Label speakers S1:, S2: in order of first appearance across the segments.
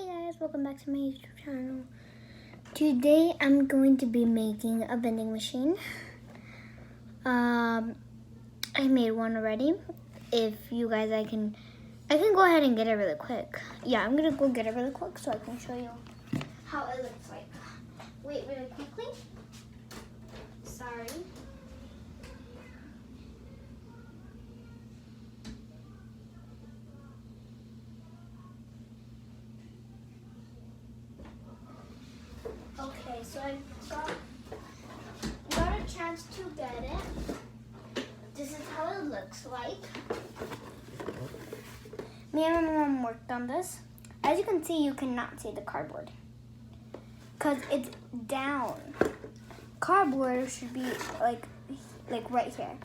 S1: Hey guys, welcome back to my YouTube channel. Today I'm going to be making a vending machine. I made one already. If you guys, I can go ahead and get it really quick. Yeah, I'm gonna go get it really quick so I can show you how it looks like. Wait, really quickly. Sorry. Okay, so I got a chance to get it. This is how it looks like. Me and my mom worked on this. As you can see, you cannot see the cardboard because it's down. Cardboard should be like right here.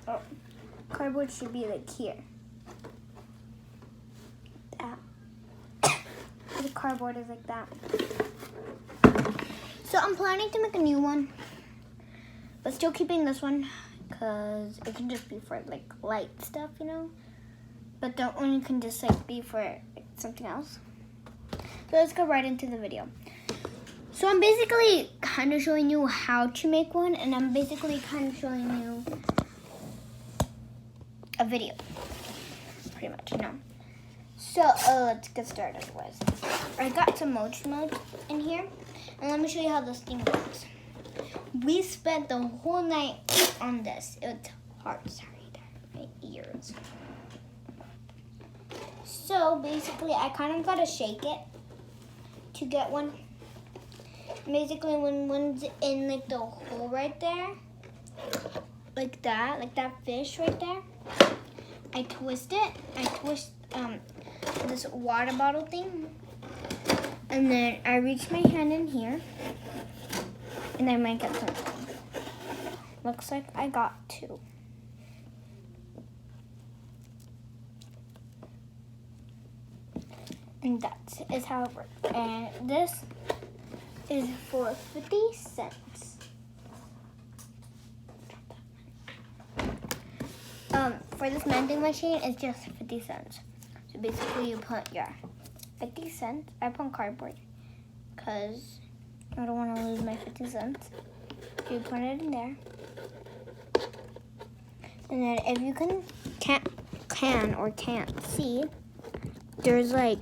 S1: Oh, cardboard should be like here. That. The cardboard is like that. So I'm planning to make a new one, but still keeping this one because it can just be for like light stuff, you know. But the one can just like be for like, something else. So let's go right into the video. So I'm basically kind of showing you how to make one, and I'm basically kind of showing you a video, pretty much, you know. So let's get started with. I got some mochi in here, and let me show you how this thing works. We spent the whole night on this. It's hard, sorry, my ears. So basically, I kind of gotta shake it to get one. Basically, when one's in like the hole right there, like that fish right there, I twist it. I twist this water bottle thing, and then I reach my hand in here, and I might get something. Looks like I got two. And that is how it works. And this is for 50 cents. For this vending machine, it's just 50 cents. So basically you put your 50 cents. I put cardboard because I don't want to lose my 50 cents. So you put it in there. And then if you can't see, there's watch.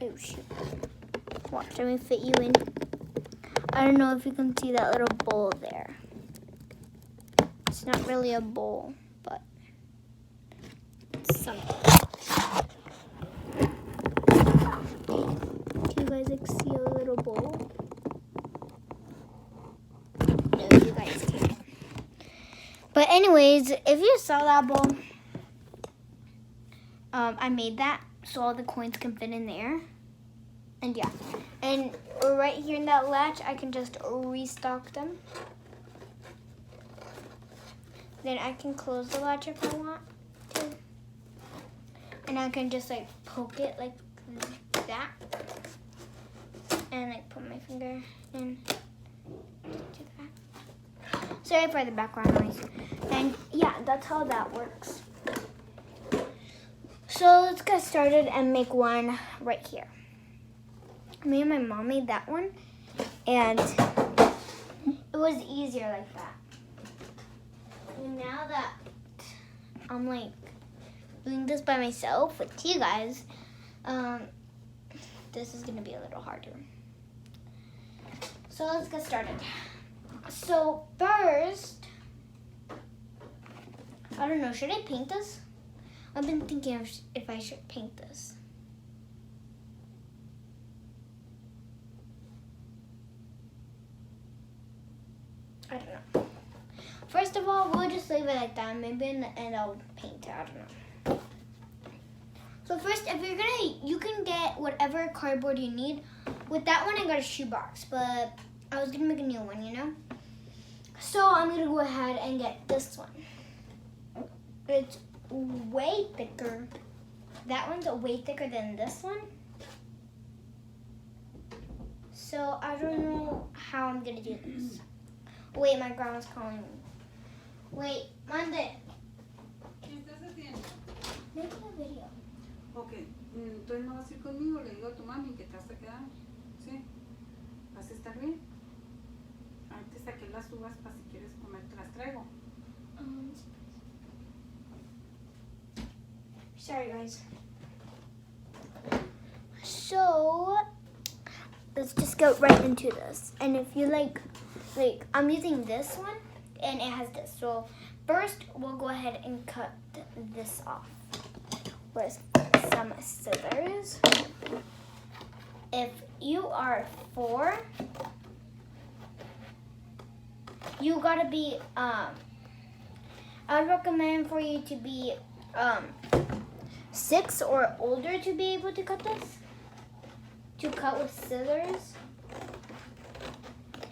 S1: Oh shoot. Watch, let me fit you in. I don't know if you can see that little bowl there. It's not really a bowl, but it's something. Do you guys see a little bowl? No, you guys can't. But anyways, if you saw that bowl, I made that so all the coins can fit in there. And yeah, and right here in that latch, I can just restock them. Then I can close the latch if I want to. And I can just like poke it like that. And like put my finger in. Do that. Sorry for the background noise. And yeah, that's how that works. So let's get started and make one right here. Me and my mom made that one, and it was easier like that. And now that I'm like doing this by myself with you guys, this is gonna be a little harder. So let's get started. So first, I don't know, should I paint this? I've been thinking of if I should paint this. I don't know. First of all, we'll just leave it like that. Maybe in the end I'll paint it. I don't know. So first, if you're gonna, you can get whatever cardboard you need. With that one, I got a shoebox, but I was gonna make a new one, you know? So I'm gonna go ahead and get this one. It's way thicker. That one's way thicker than this one. So I don't know how I'm gonna do this. Wait, my grandma's calling me. Wait, Monday.
S2: Entonces no vas a ir conmigo, le digo a tu mami que te vas a quedar. ¿Sí? ¿Vas a estar bien? Ahorita saqué las uvas para si quieres comer, te las traigo.
S1: Sorry guys. So let's just go right into this. And if you like I'm using this one and it has this. So first we'll go ahead and cut this off with some scissors. If you are 4, you gotta be I would recommend for you to be 6 or older to be able to cut this. To cut with scissors,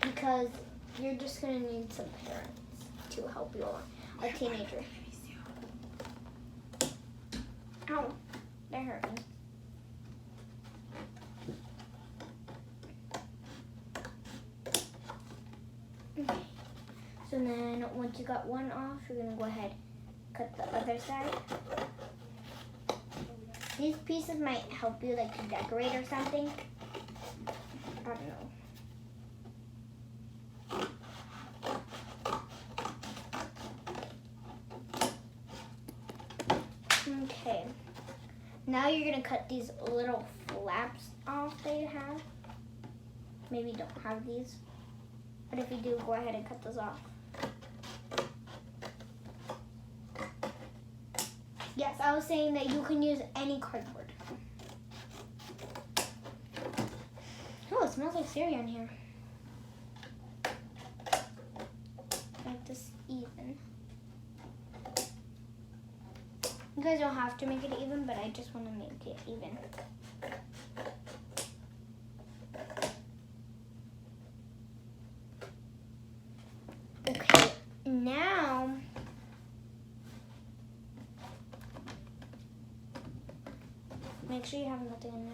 S1: because you're just gonna need some parents to help you along. A teenager. Ow, that hurt me. Okay. So then once you got one off, you're gonna go ahead cut the other side. These pieces might help you like to decorate or something. I don't know. Okay. Now you're gonna cut these little flaps off that you have. Maybe you don't have these. But if you do, go ahead and cut those off. Yes, I was saying that you can use any cardboard. Oh, it smells like cereal in here. Make this even. You guys don't have to make it even, but I just want to make it even. Okay, now make sure you have nothing in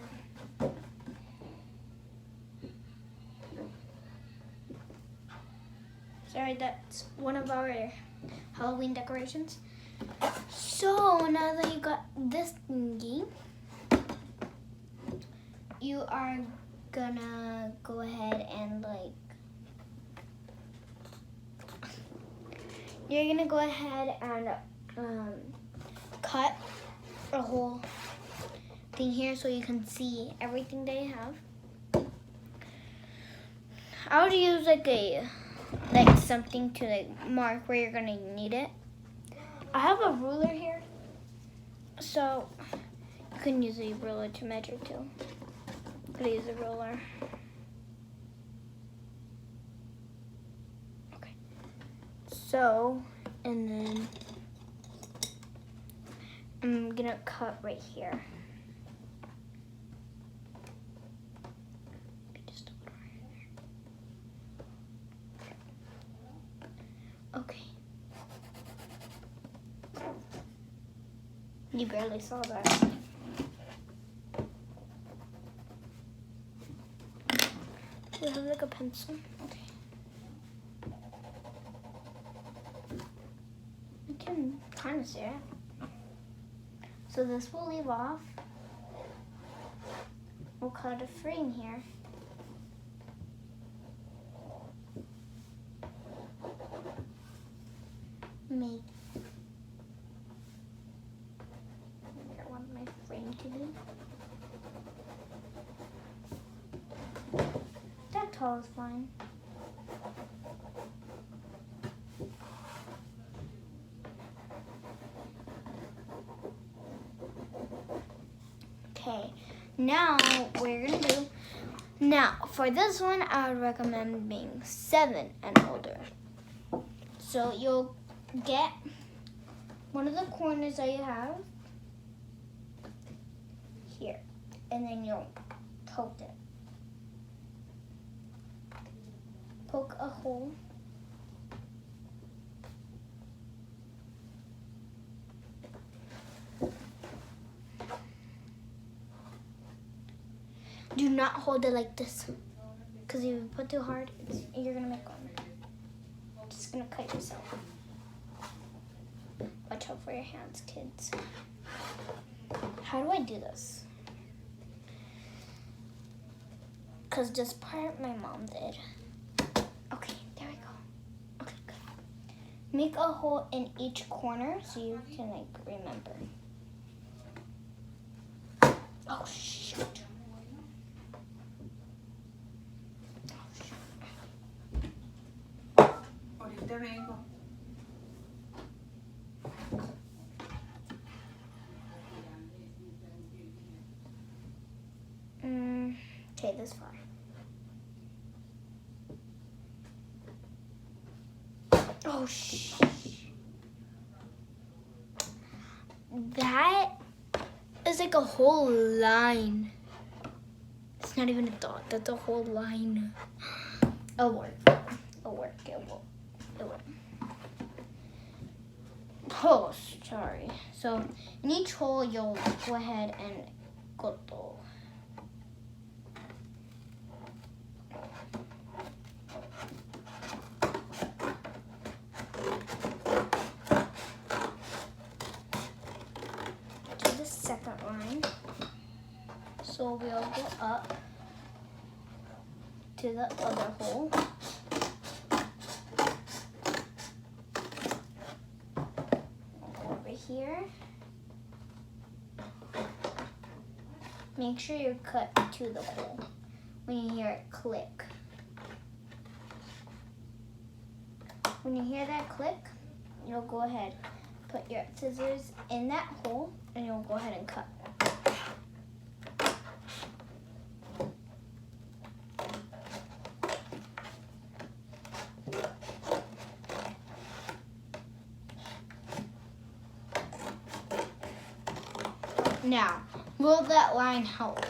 S1: there. Sorry, that's one of our Halloween decorations. So now that you got this thingy, you are gonna go ahead and you're gonna go ahead and cut a whole thing here so you can see everything they have. I would use something to mark where you're gonna need it. I have a ruler here, so you can use a ruler to measure too. I'm gonna use a ruler. Okay. So, and then I'm gonna cut right here. Okay. You barely saw that. Do you have a pencil? Okay. I can kind of see it. So this will leave off. We'll cut a frame here. Make I want my frame to be. That tall is fine. Okay, now what we're gonna do. Now for this one, I would recommend being 7 and older. So you'll get one of the corners that you have here, and then you'll poke it. Poke a hole. Do not hold it like this, because if you put too hard, you're gonna make one. Just gonna cut yourself. Watch out for your hands, kids. How do I do this? because this part my mom did. Okay, there we go. Okay, good. Make a hole in each corner so you can like remember. Oh shoot.
S2: Ahorita vengo.
S1: Okay, this far. Oh shh. That is like a whole line. It's not even a dot. That's a whole line. It'll work. It'll work. It will. It will. Oh, sorry. So in each hole, you'll go ahead and corto. To the second line. So we'll go up to the other hole. Over here. Make sure you're cut to the hole when you hear it click. When you hear that click, you'll go ahead, put your scissors in that hole, and you'll go ahead and cut. Now, will that line help?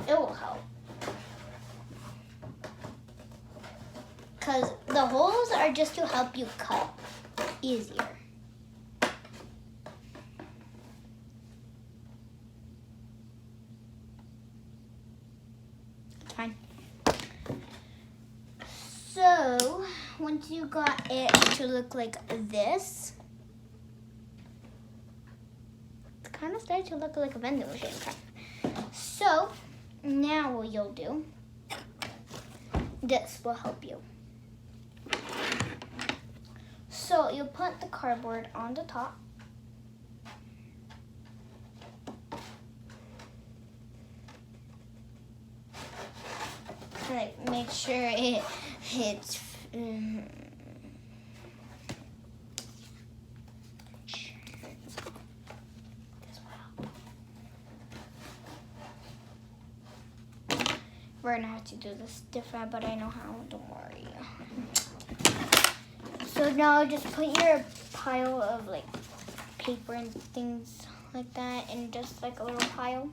S1: It will help. Because the holes are just to help you cut easier. It's fine. So, once you got it to look like this, it's kind of starting to look like a vending machine. So, now what you'll do, this will help you. So, you'll put the cardboard on the top. Like, make sure it hits. We're gonna have to do this different, but I know how, don't worry. So now just put your pile of like paper and things like that in just like a little pile.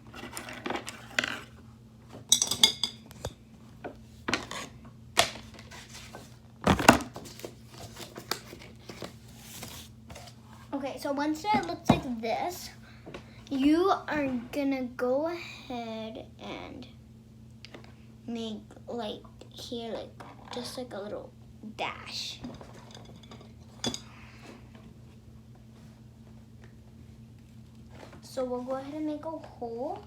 S1: Okay, so once it looks like this, you are gonna go ahead and make like here, like just like a little dash. So we'll go ahead and make a hole.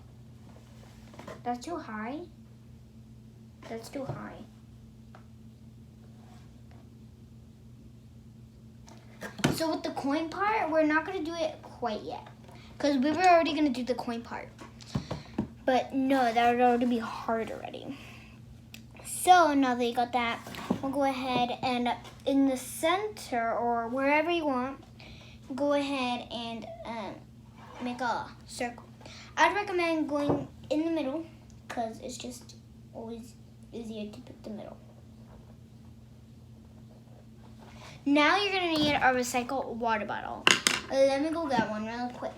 S1: That's too high. That's too high. So with the coin part, we're not gonna do it quite yet, because we were already gonna do the coin part. But no, that would already be hard already. So now that you got that, we'll go ahead and in the center or wherever you want, go ahead and make a circle. I'd recommend going in the middle because it's just always easier to pick the middle. Now you're gonna need a recycled water bottle. Let me go get one real quick.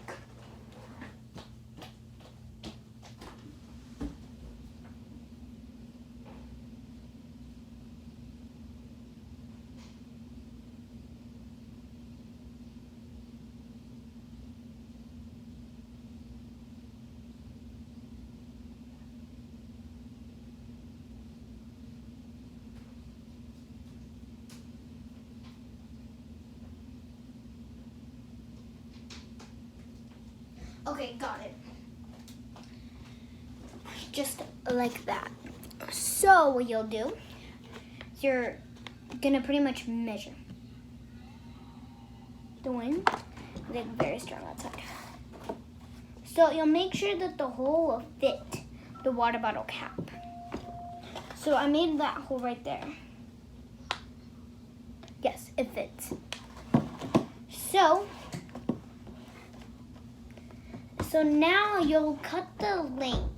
S1: Okay, got it. Just like that. So what you'll do is you're gonna pretty much measure. The wind is like very strong outside. So you'll make sure that the hole will fit the water bottle cap. So I made that hole right there. Yes, it fits. So now you'll cut the length.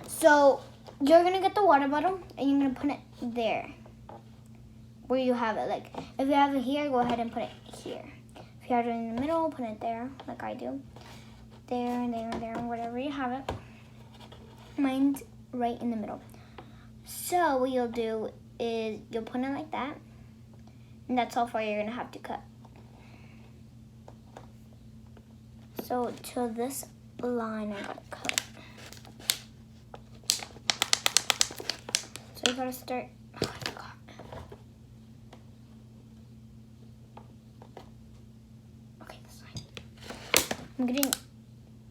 S1: So you're gonna get the water bottle and you're gonna put it there where you have it. Like if you have it here, go ahead and put it here. If you have it in the middle, put it there, like I do. There, whatever you have it. Mine's right in the middle. So what you'll do is you'll put it like that, and that's how far you're gonna have to cut. So to this line, I gotta cut. So you gotta start. Oh, I forgot. Okay, this line. I'm getting.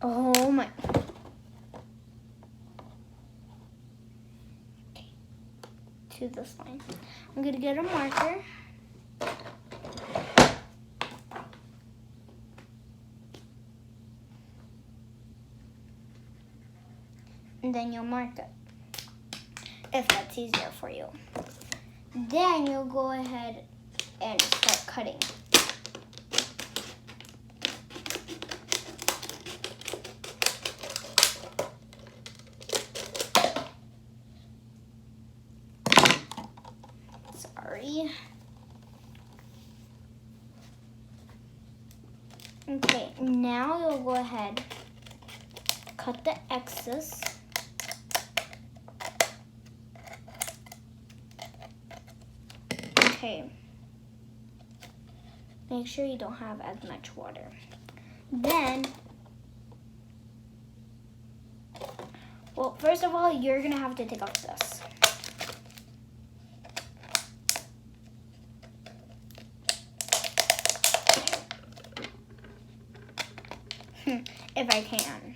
S1: Oh my. Okay. To this line. I'm gonna get a marker. And then you'll mark it, if that's easier for you. Then you'll go ahead and start cutting. Sorry. Okay, now you'll go ahead, cut the excess. Okay, make sure you don't have as much water. Then, well, first of all, you're gonna have to take off this. If I can.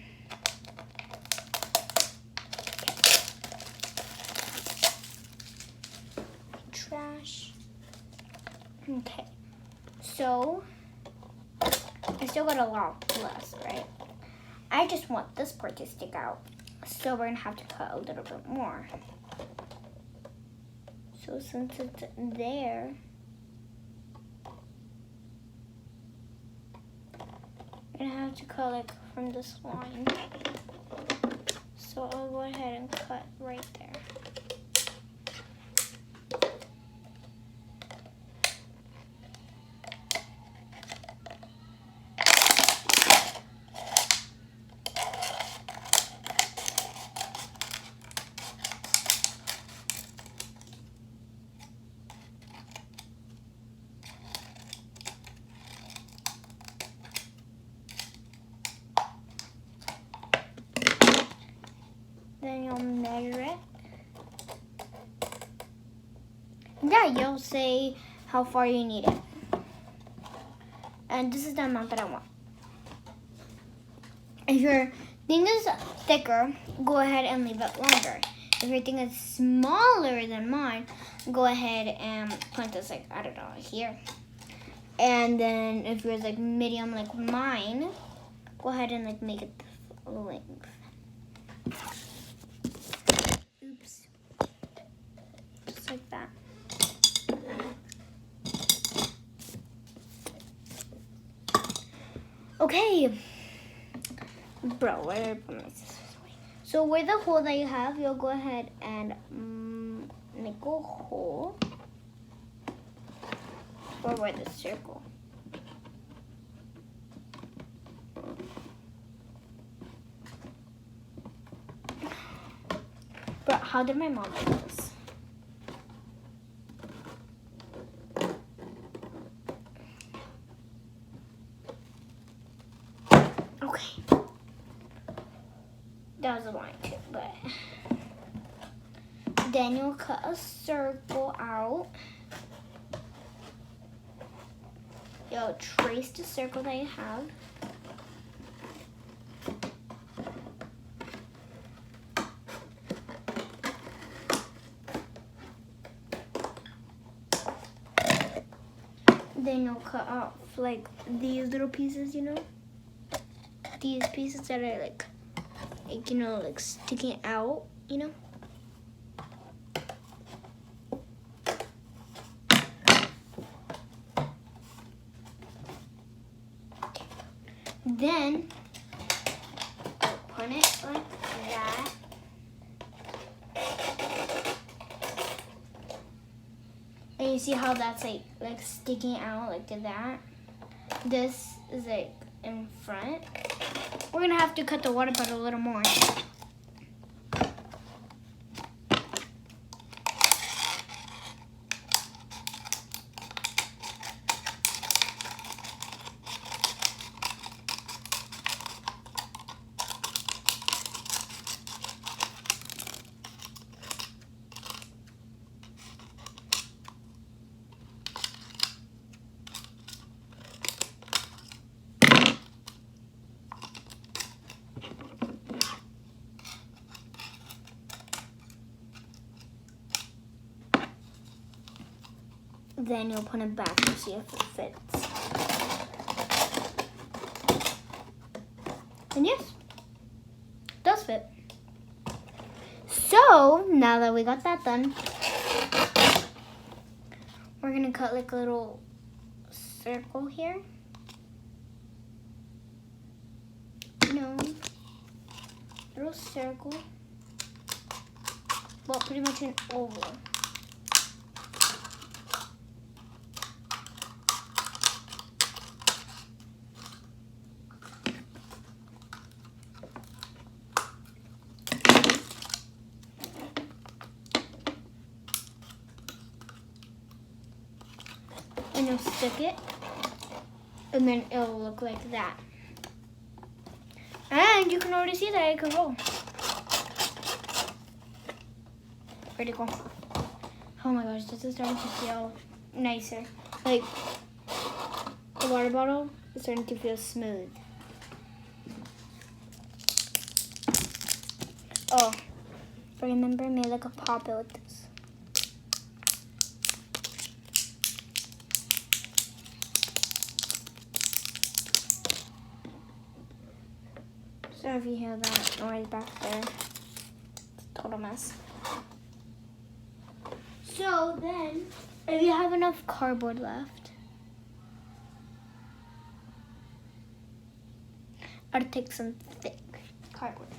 S1: Trash. Okay, so I still got a lot less, right? I just want this part to stick out, so we're gonna have to cut a little bit more. So since it's there, I'm gonna have to cut like from this line. So I'll go ahead and cut right there. Then you'll measure it. Yeah, you'll say how far you need it. And this is the amount that I want. If your thing is thicker, go ahead and leave it longer. If your thing is smaller than mine, go ahead and put this like, I don't know, here. And then if yours like medium like mine, go ahead and like make it the length. Oops. Just like that. Okay. Bro, where did I put my scissors away? So where the hole that you have, you'll go ahead and make a hole. Or where the circle. But how did my mom do this? Okay. That was a line too, but then you'll cut a circle out. you'll trace the circle that you have. Then you'll cut off like these little pieces, you know? These pieces that are like you know, like sticking out, you know? Then put it like that. And you see how that's like sticking out like to that? This is like in front. We're gonna have to cut the water bottle a little more. Then you'll put it back to see if it fits. And yes, it does fit. So now that we got that done, we're gonna cut like a little circle here. No, little circle. Well, pretty much an oval. And you'll stick it, and then it'll look like that. And you can already see that it can roll. Pretty cool. Oh my gosh, this is starting to feel nicer. Like, the water bottle is starting to feel smooth. Oh, remember, I made like a pop-it with this. So if you hear that noise back there, it's a total mess. So then, if you have enough cardboard left, I'd take some thick cardboard.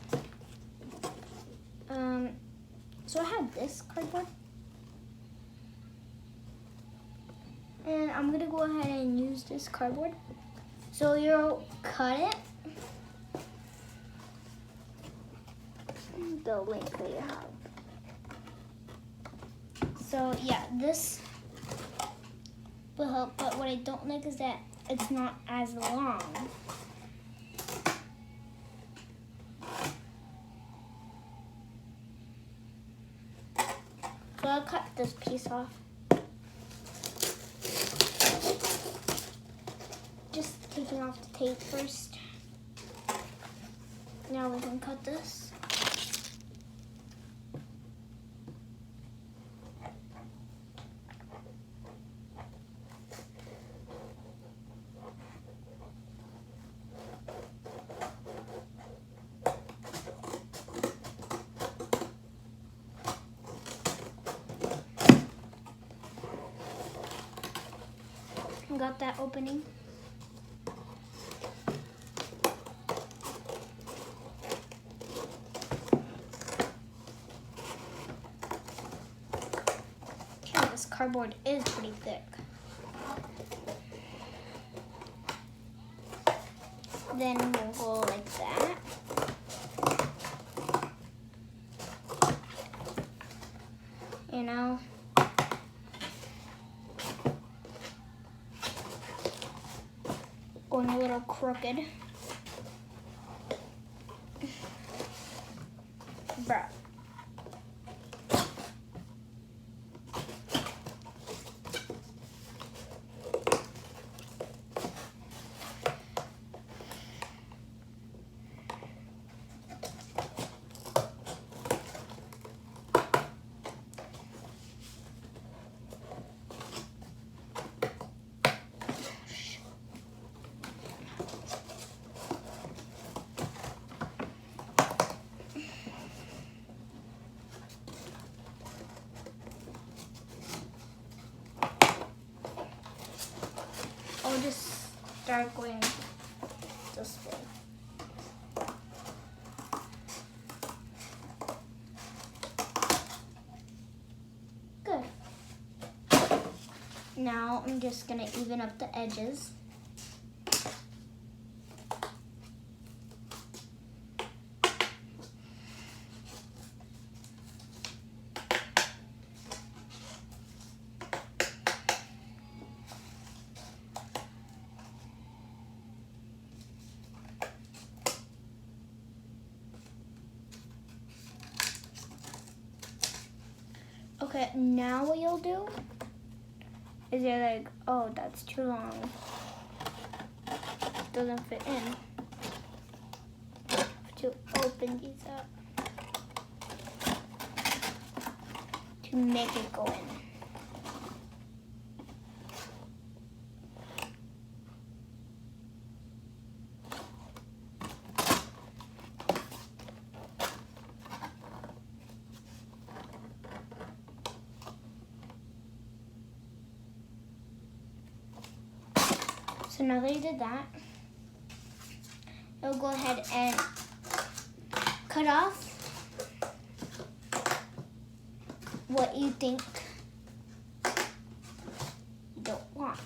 S1: So I have this cardboard. And I'm gonna go ahead and use this cardboard. So you'll cut it the length that you have. So yeah, this will help, but what I don't like is that it's not as long. So I'll cut this piece off. Just taking off the tape first. Now we can cut this. Got that opening. Okay, this cardboard is pretty thick. Then we'll go like that. You know. Going a little crooked. Bruh. start going this way. Good. Now I'm just gonna even up the edges. Okay, now what you'll do is you're like, oh, that's too long. Doesn't fit in. Have to open these up to make it go in. So now that you did that, you'll go ahead and cut off what you think you don't want.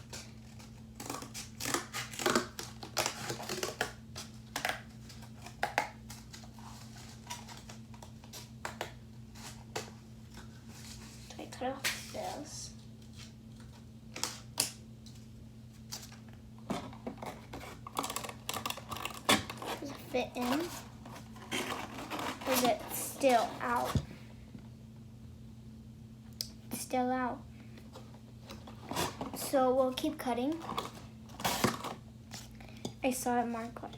S1: So I cut off this. Fit in? Is it still out? It's still out. So we'll keep cutting. I saw it mark like.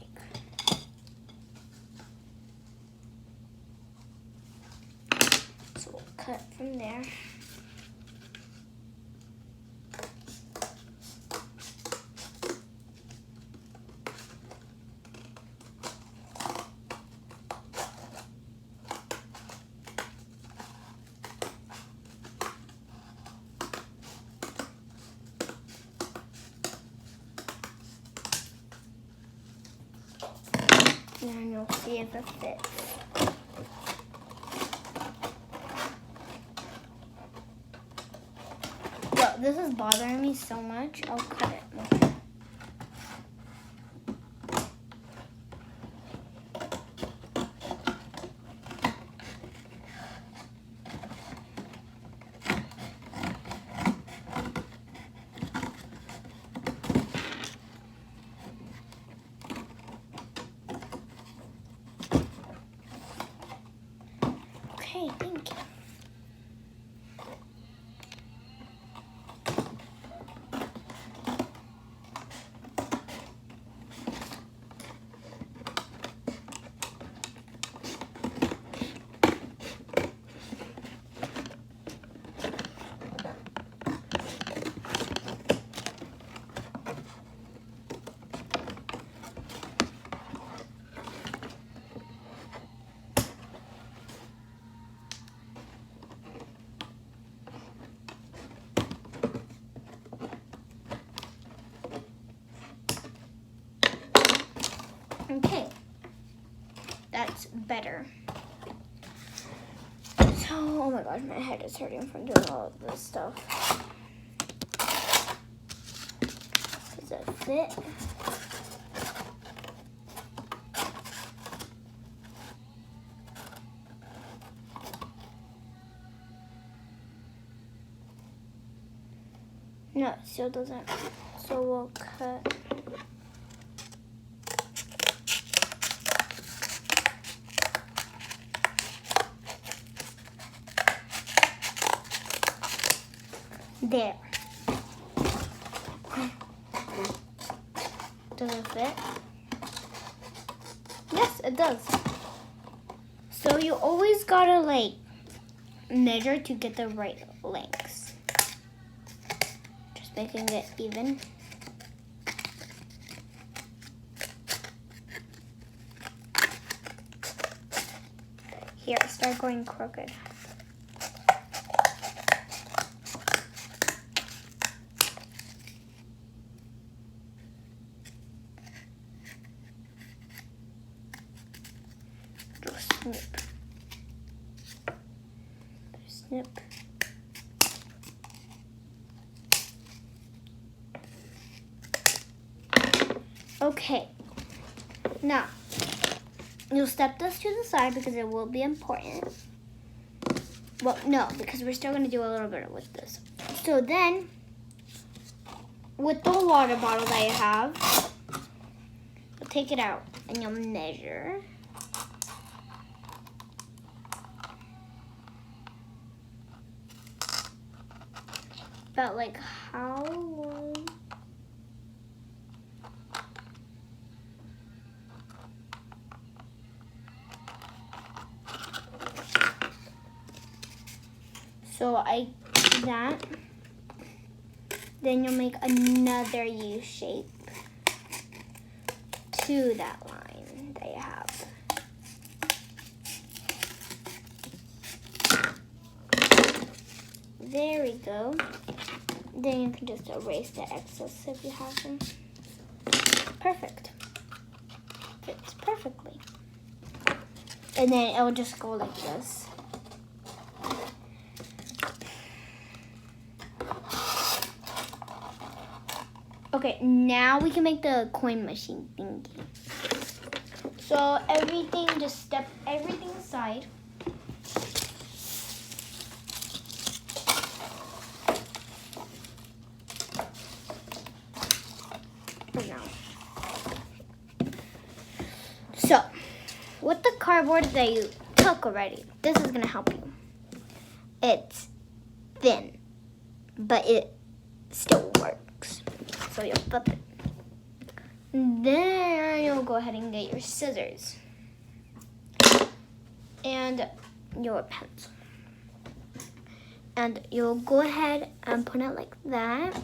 S1: So we'll cut from there. And you'll see if it fits. Well, this is bothering me so much, I'll cut it more. Okay, thank you. Okay, that's better. So, oh my gosh, my head is hurting from doing all of this stuff. Does it fit? No, it still doesn't. So we'll cut. There. Does it fit? Yes, it does. So you always gotta like measure to get the right lengths. Just making it even. Here, start going crooked. Okay. Now, you'll step this to the side because it will be important. Well, no, because we're still going to do a little bit with this. So then, with the water bottle that you have, you'll take it out and you'll measure. About like how long? So I do that. Then you'll make another U shape to that line that you have. There we go. Then you can just erase the excess if you have them. Perfect. Fits perfectly. And then it will just go like this. Okay, now we can make the coin machine thingy. So everything, just step everything aside. For now. So, with the cardboard that you took already, this is gonna help you. It's thin, but it still works. So you'll flip it. Then you'll go ahead and get your scissors and your pencil. And you'll go ahead and put it like that.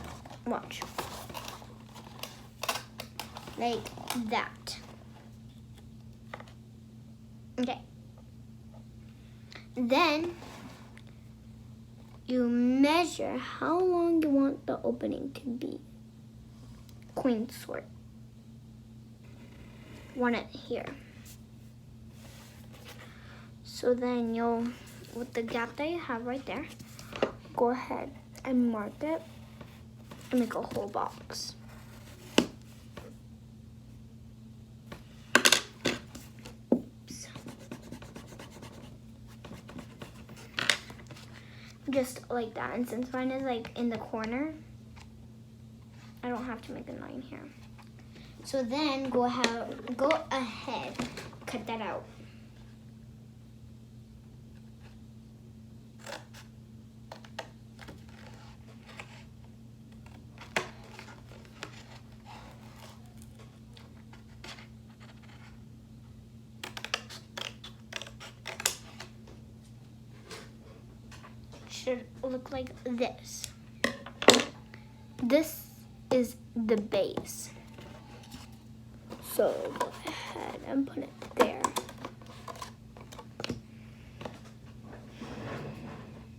S1: Watch. Like that. Okay. Then you measure how long you want the opening to be. Coin sort. Want it here. So then you'll, with the gap that you have right there, go ahead and mark it and make a whole box. Oops. Just like that. And since mine is like in the corner, I don't have to make a line here. So then go ahead, cut that out. Should look like this. This is the base. So go ahead and put it there.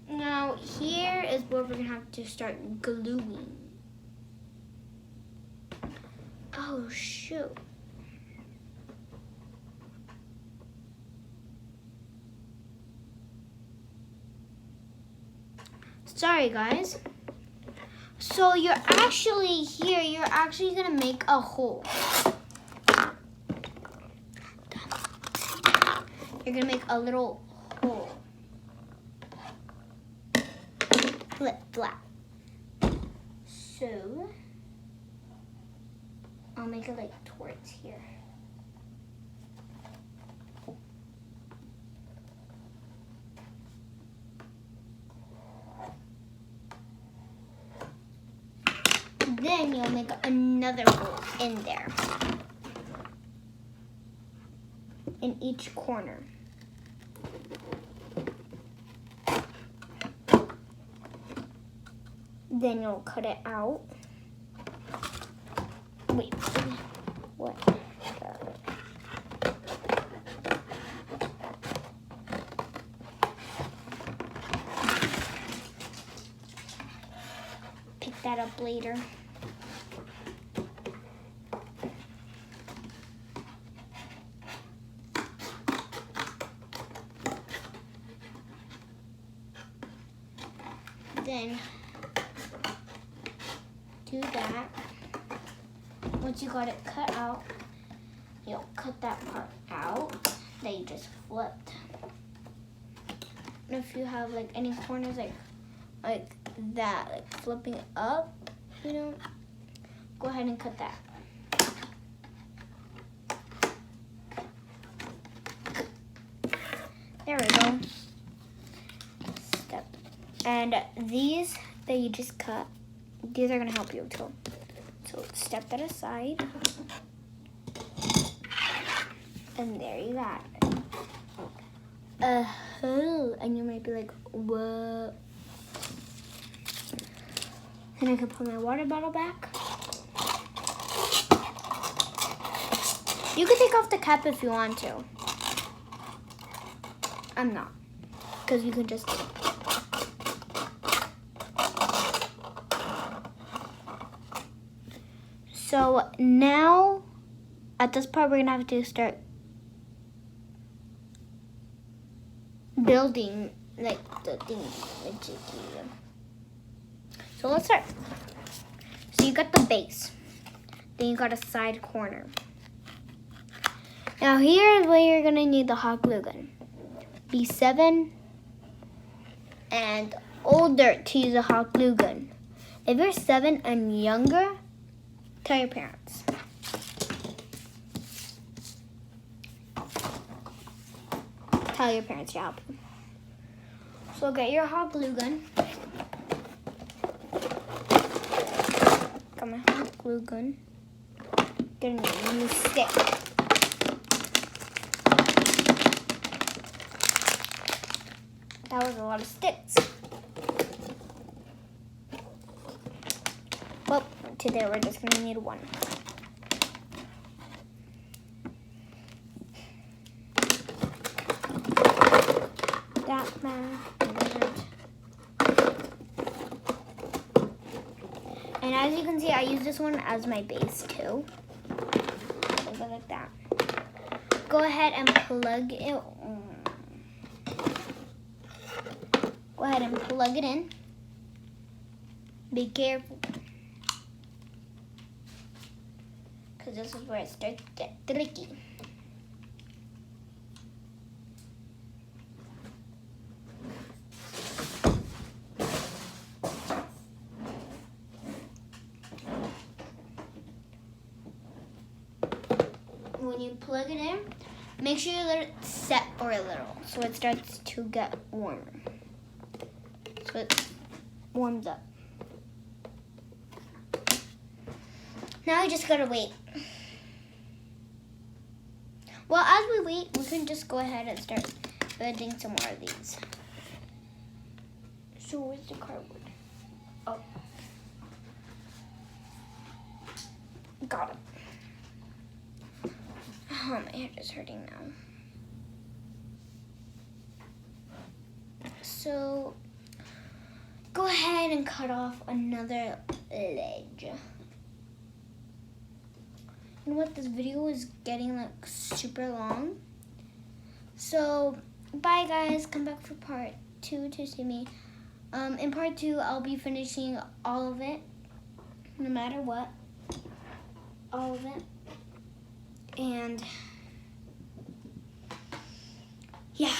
S1: Now here is where we're gonna have to start gluing. Oh shoot. Sorry guys. So you're actually gonna make a hole. You're gonna make a little hole. Flip flap. So I'll make it like towards here. Then you'll make another hole in there. In each corner. Then you'll cut it out. Wait, what? Pick that up later. Then do that. once you got it cut out, you'll cut that part out that you just flipped. And if you have like any corners like that, like flipping it up, you know, go ahead and cut that. There we go. Step. And these that you just cut, these are gonna help you too. So step that aside. And there you got it. And you might be like, what? And I can put my water bottle back. You can take off the cap if you want to. I'm not, because you can just. So now, at this part, we're gonna have to start building like the thing. So let's start. So you got the base, then you got a side corner. Now here's where you're gonna need the hot glue gun. Be 7 and older to use a hot glue gun. If you're 7 and younger, tell your parents. Tell your parents to help you. So get your hot glue gun. Got my hot glue gun. Get a new stick. That was a lot of sticks. Well, today we're just gonna need 1. That man. And as you can see, I use this one as my base too. So go like that. Go ahead and plug it. Go ahead and plug it in. Be careful, because this is where it starts to get tricky. When you plug it in, make sure you let it set for a little so it starts to get warmer. So it warms up. Now we just gotta wait. Well, as we wait, we can just go ahead and start building some more of these. So where's the cardboard? Oh. Got it. Oh, my head is hurting now. So go ahead and cut off another ledge. You know what? This video is getting like super long. So bye guys. Come back for part 2 to see me. In part 2, I'll be finishing all of it, no matter what. All of it. And yeah.